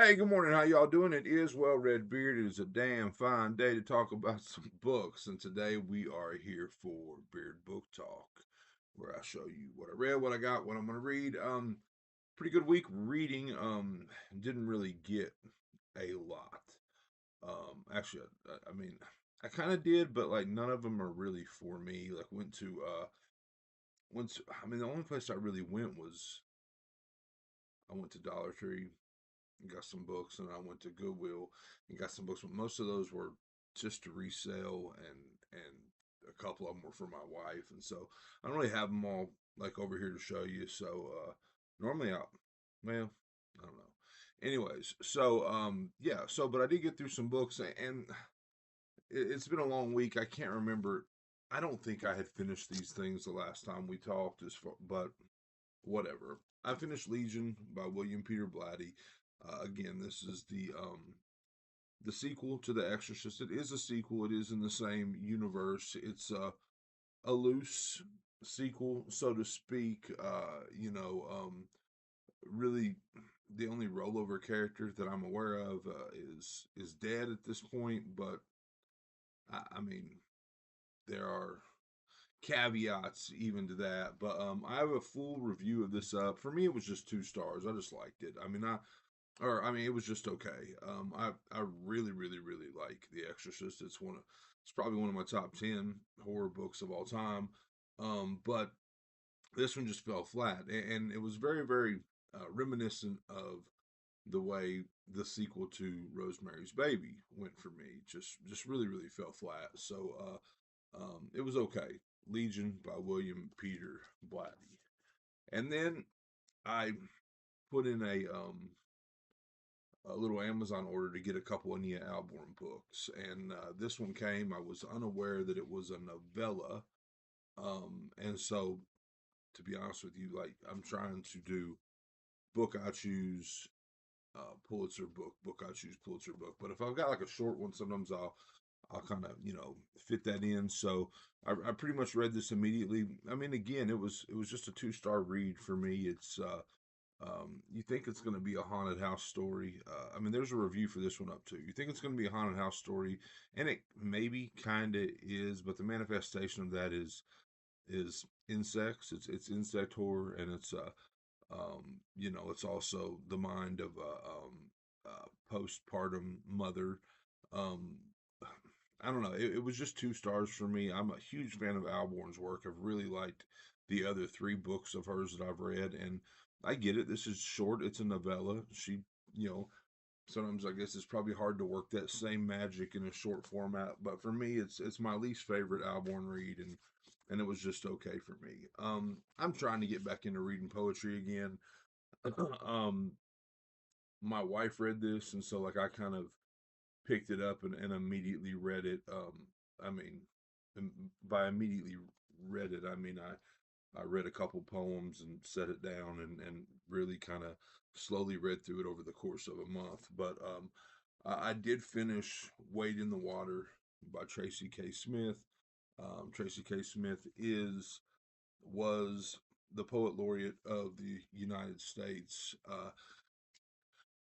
Hey, good morning. How y'all doing? It is Well Red Beard. It is a damn fine day to talk about some books, and today we are here for Beard Book Talk, where I show you what I read, what I got, what I'm gonna read. Pretty good week reading. Didn't really get a lot. Actually, I mean, I kind of did, but like none of them are really for me. Like went to. I mean, the only place I really went was I went to Dollar Tree and got some books, and I went to Goodwill and got some books. But most of those were just to resell, and a couple of them were for my wife, and so I don't really have them all like over here to show you. So normally well, I don't know. Anyways, so yeah, so but I did get through some books, and it's been a long week. I can't remember. I don't think I had finished these things the last time we talked, but whatever. I finished Legion by William Peter Blatty. Again, this is the sequel to The Exorcist. It is a sequel. It is in the same universe. It's a loose sequel, so to speak. Really, the only rollover character that I'm aware of is dead at this point. But I mean, there are caveats even to that. But I have a full review of this up. For me, it was just 2 stars. I just liked it. I mean, it was just okay. I really, really, really like The Exorcist. It's probably one of my top 10 horror books of all time. But this one just fell flat, and it was very, very reminiscent of the way the sequel to Rosemary's Baby went for me. Just really, really fell flat. So it was okay. Legion by William Peter Blatty, and then I put in a little Amazon order to get a couple of Nia Alborn books, and this one came. I was unaware that it was a novella, and so to be honest with you, like I'm trying to do book I choose, Pulitzer book I choose Pulitzer book. But if I've got like a short one, sometimes I'll kind of fit that in. So I pretty much read this immediately. I mean, again, it was just a 2 star read for me. It's you think it's going to be a haunted house story. I mean, there's a review for this one up too. You think it's going to be a haunted house story, and it maybe kind of is, but the manifestation of that is insects. It's insect horror, and it's also the mind of a postpartum mother. Um, I don't know. It was just 2 stars for me. I'm a huge fan of Alborn's work. I've really liked the other 3 books of hers that I've read, and I get it. This is short. It's a novella. You know, sometimes I guess it's probably hard to work that same magic in a short format. But for me, it's my least favorite Alborn read, and it was just okay for me. I'm trying to get back into reading poetry again. um, my wife read this, and so like I kind of picked it up and immediately read it. I mean, by immediately read it, I mean I read a couple poems and set it down and really kind of slowly read through it over the course of a month. But I did finish Wade in the Water by Tracy K. Smith. Tracy K. Smith was the poet laureate of the United States.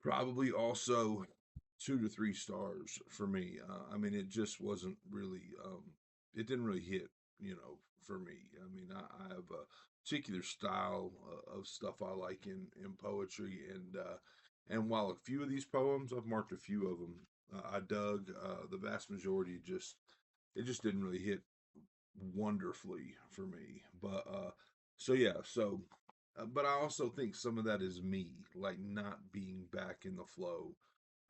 Probably also 2 to 3 stars for me. I mean, it just wasn't really. It didn't really hit, for me. I mean, I have a particular style of stuff I like in poetry, and while a few of these poems, I've marked a few of them. I dug the vast majority. It just didn't really hit wonderfully for me. But so yeah, but I also think some of that is me, like not being back in the flow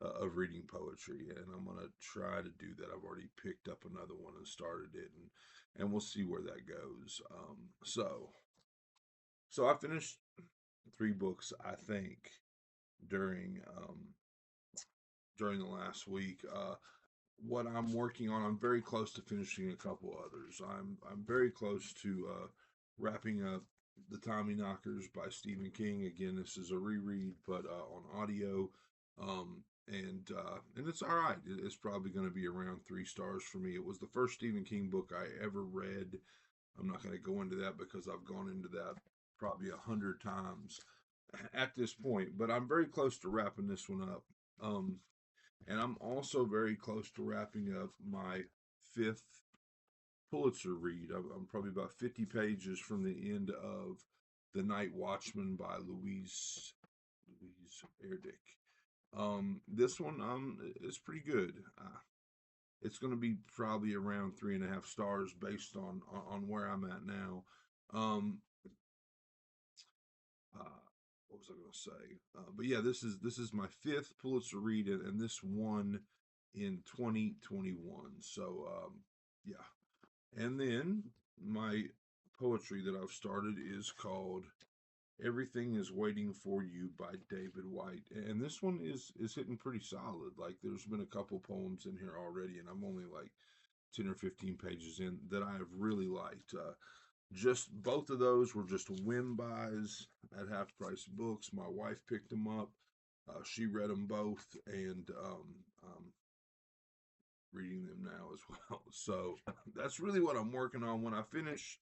of reading poetry, and I'm gonna try to do that. I've already picked up another one and started it, and we'll see where that goes. So I finished 3 books, I think, during during the last week. What I'm working on, I'm very close to finishing a couple others. I'm very close to wrapping up The Tommy Knockers by Stephen King. Again, this is a reread, but on audio, and it's all right. It's probably going to be around 3 stars for me. It was the first Stephen King book I ever read. I'm not going to go into that because I've gone into that probably 100 times. at this point, but I'm very close to wrapping this one up. Um, and I'm also very close to wrapping up my fifth Pulitzer read. I'm probably about 50 pages from the end of The Night Watchman by Louise Erdrich. This one is pretty good. It's going to be probably around 3.5 stars based on where I'm at now. Um, uh, what was I going to say? But yeah, this is my fifth Pulitzer read, and this one in 2021. So yeah, and then my poetry that I've started is called "Everything Is Waiting for You" by David White, and this one is hitting pretty solid. Like there's been a couple poems in here already, and I'm only like 10 or 15 pages in that I have really liked. Just both of those were just whim buys at half price books. My wife picked them up. She read them both, and reading them now as well. So that's really what I'm working on. When I finish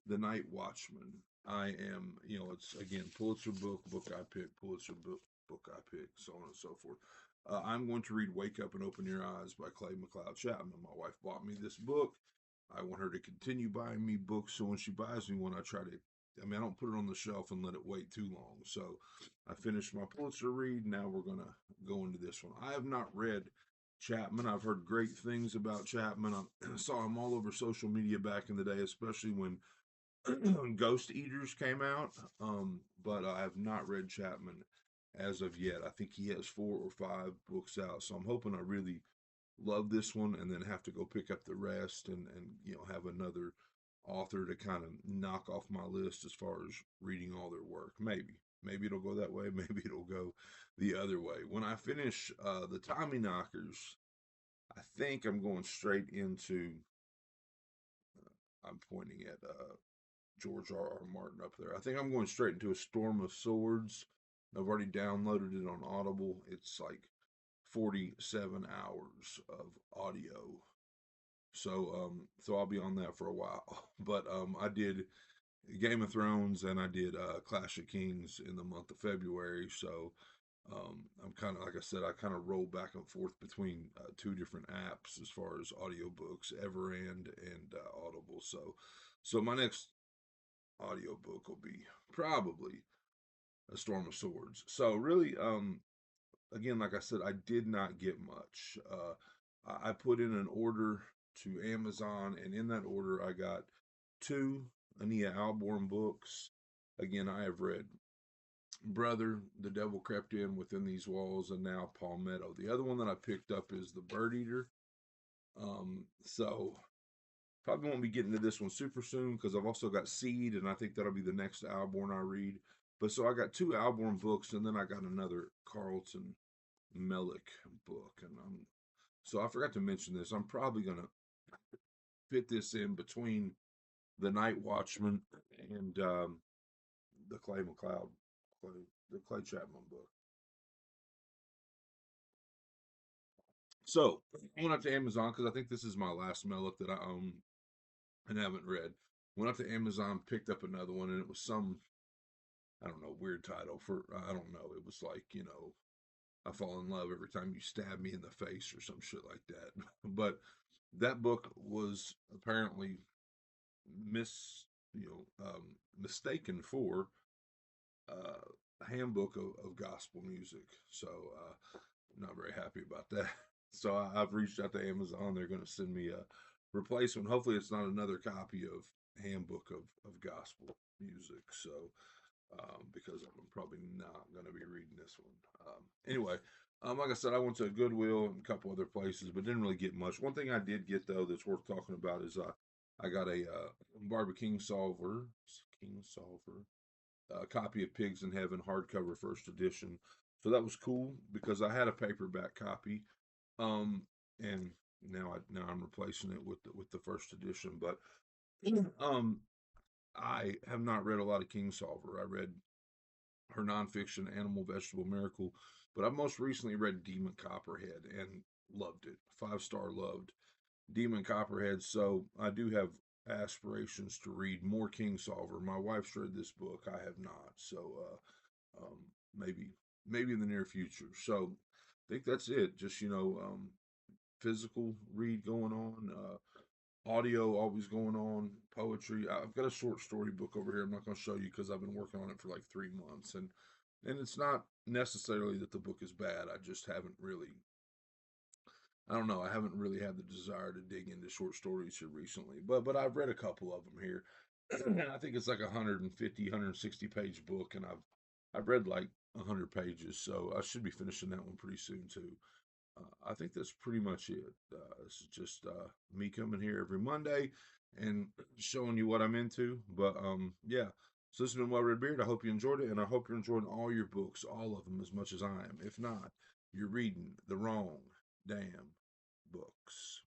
The Night Watchman, I am, it's again Pulitzer book I pick, Pulitzer book I pick, so on and so forth. I'm going to read Wake Up and Open Your Eyes by Clay McLeod Chapman. My wife bought me this book. I want her to continue buying me books, so when she buys me one, I don't put it on the shelf and let it wait too long. So I finished my Pulitzer read. Now we're going to go into this one. I have not read Chapman. I've heard great things about Chapman. I saw him all over social media back in the day, especially when Ghost Eaters came out. But I have not read Chapman as of yet. I think he has 4 or 5 books out, so I'm hoping I really love this one and then have to go pick up the rest and have another author to kind of knock off my list as far as reading all their work. Maybe it'll go that way. Maybe it'll go the other way. When I finish the Tommy Knockers, I think I'm going straight into. I'm pointing at George R. R. Martin up there. I think I'm going straight into A Storm of Swords. I've already downloaded it on Audible. It's like 47 hours of audio. So I'll be on that for a while. But I did Game of Thrones and I did Clash of Kings in the month of February. So I'm kind of, like I said, I kind of roll back and forth between 2 different apps as far as audiobooks, Everand and Audible. So my next audiobook will be probably A Storm of Swords. So really, again, like I said, I did not get much. I put in an order to Amazon, and in that order, I got 2 Ania Alborn books. Again, I have read Brother, The Devil Crept In Within These Walls, and now Palmetto. The other one that I picked up is The Bird Eater. So probably won't be getting to this one super soon because I've also got Seed, and I think that'll be the next Alborn I read. But so I got 2 Alborn books, and then I got another Carlton Melick book, and so I forgot to mention this. I'm probably gonna fit this in between The Night Watchman and the the Clay Chapman book. So I went up to Amazon because I think this is my last Melick that I own and haven't read. Went up to Amazon, picked up another one, and it was some, I don't know, weird title for, I don't know. It was like, I fall in love every time you stab me in the face or some shit like that. But that book was apparently mis, mistaken for a handbook of gospel music. So, not very happy about that. So I've reached out to Amazon. They're going to send me a replacement. Hopefully, it's not another copy of handbook of gospel music. So, because I'm probably not going to be reading this one. Anyway, like I said, I went to Goodwill and a couple other places, but didn't really get much. One thing I did get though that's worth talking about is I got a Barbara Kingsolver copy of Pigs in Heaven hardcover first edition. So that was cool because I had a paperback copy, and now I'm replacing it with the first edition. But um, I have not read a lot of Kingsolver. I read her nonfiction Animal Vegetable Miracle, but I most recently read Demon Copperhead and loved it. 5-star loved Demon Copperhead. So I do have aspirations to read more Kingsolver. My wife's read this book. I have not. So um, maybe maybe in the near future. So I think that's it. Just physical read going on, audio always going on, poetry. I've got a short story book over here. I'm not going to show you because I've been working on it for like 3 months, and it's not necessarily that the book is bad. I just haven't really. I don't know. I haven't really had the desire to dig into short stories here recently, but I've read a couple of them here. And I think it's like 150, 160 page book, and I've read like 100 pages, so I should be finishing that one pretty soon too. I think that's pretty much it. This is just me coming here every Monday and showing you what I'm into. But yeah. So this has been Well Red Beard. I hope you enjoyed it, and I hope you're enjoying all your books, all of them, as much as I am. If not, you're reading the wrong damn books.